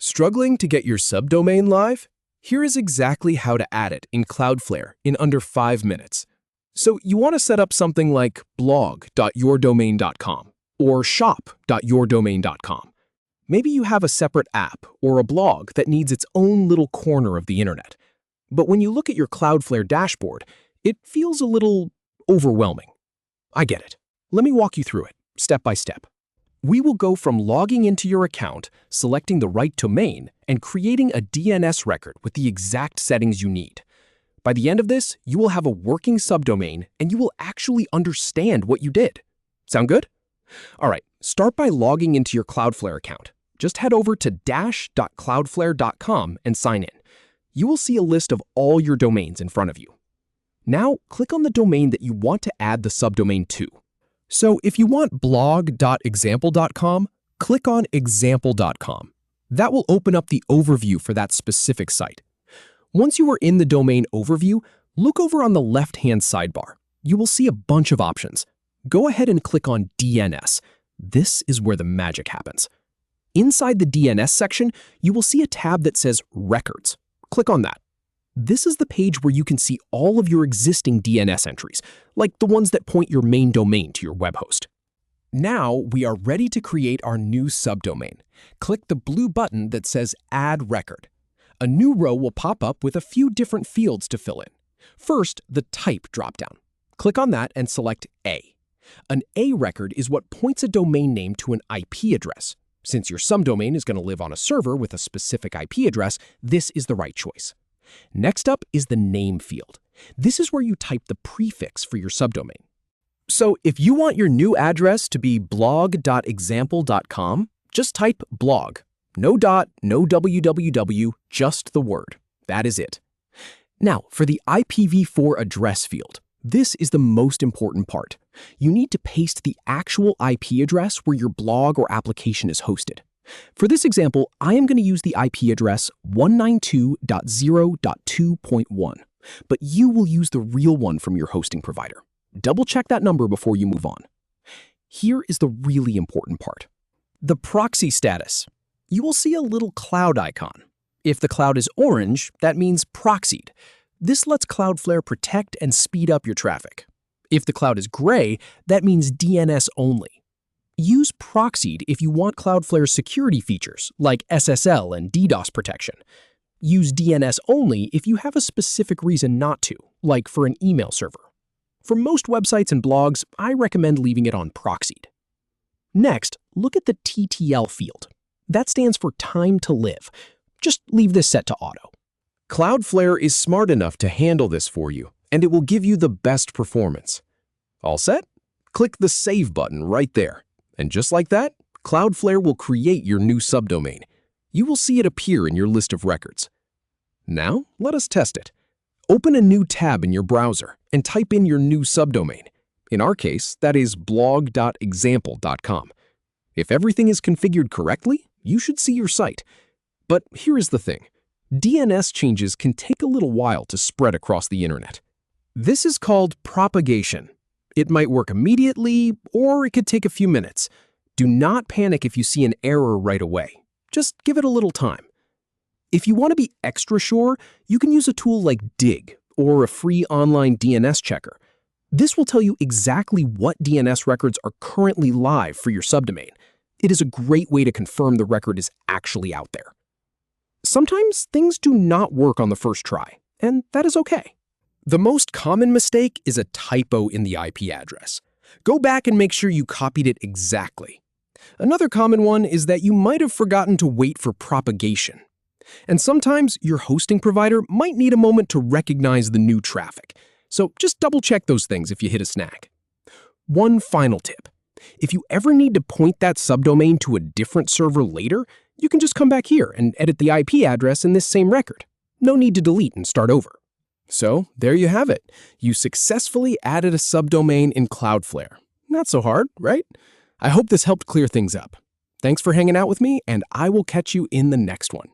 Struggling to get your subdomain live? Here is exactly how to add it in Cloudflare in under 5 minutes. So you want to set up something like blog.yourdomain.com or shop.yourdomain.com. Maybe you have a separate app or a blog that needs its own little corner of the internet. But when you look at your Cloudflare dashboard, it feels a little overwhelming. I get it. Let me walk you through it, step by step. We will go from logging into your account, selecting the right domain, and creating a DNS record with the exact settings you need. By the end of this, you will have a working subdomain and you will actually understand what you did. Sound good? All right, start by logging into your Cloudflare account. Just head over to dash.cloudflare.com and sign in. You will see a list of all your domains in front of you. Now, click on the domain that you want to add the subdomain to. So if you want blog.example.com, click on example.com. That will open up the overview for that specific site. Once you are in the domain overview, look over on the left-hand sidebar. You will see a bunch of options. Go ahead and click on DNS. This is where the magic happens. Inside the DNS section, you will see a tab that says Records. Click on that. This is the page where you can see all of your existing DNS entries, like the ones that point your main domain to your web host. Now we are ready to create our new subdomain. Click the blue button that says Add Record. A new row will pop up with a few different fields to fill in. First, the Type dropdown. Click on that and select A. An A record is what points a domain name to an IP address. Since your subdomain is going to live on a server with a specific IP address, this is the right choice. Next up is the name field. This is where you type the prefix for your subdomain. So if you want your new address to be blog.example.com, just type blog. No dot, no www, just the word. That is it. Now, for the IPv4 address field, this is the most important part. You need to paste the actual IP address where your blog or application is hosted. For this example, I am going to use the IP address 192.0.2.1, but you will use the real one from your hosting provider. Double check that number before you move on. Here is the really important part. The proxy status. You will see a little cloud icon. If the cloud is orange, that means proxied. This lets Cloudflare protect and speed up your traffic. If the cloud is gray, that means DNS-only. Use Proxied if you want Cloudflare's security features, like SSL and DDoS protection. Use DNS-only if you have a specific reason not to, like for an email server. For most websites and blogs, I recommend leaving it on Proxied. Next, look at the TTL field. That stands for time to live. Just leave this set to auto. Cloudflare is smart enough to handle this for you, and it will give you the best performance. All set? Click the Save button right there. And just like that, Cloudflare will create your new subdomain. You will see it appear in your list of records. Now, let us test it. Open a new tab in your browser and type in your new subdomain. In our case, that is blog.example.com. If everything is configured correctly, you should see your site. But here is the thing. DNS changes can take a little while to spread across the internet. This is called propagation. It might work immediately, or it could take a few minutes. Do not panic if you see an error right away. Just give it a little time. If you want to be extra sure, you can use a tool like Dig or a free online DNS checker. This will tell you exactly what DNS records are currently live for your subdomain. It is a great way to confirm the record is actually out there. Sometimes things do not work on the first try, and that is okay. The most common mistake is a typo in the IP address. Go back and make sure you copied it exactly. Another common one is that you might have forgotten to wait for propagation. And sometimes your hosting provider might need a moment to recognize the new traffic. So just double check those things if you hit a snag. One final tip. If you ever need to point that subdomain to a different server later, you can just come back here and edit the IP address in this same record. No need to delete and start over. So there you have it. You successfully added a subdomain in Cloudflare. Not so hard, right? I hope this helped clear things up. Thanks for hanging out with me, and I will catch you in the next one.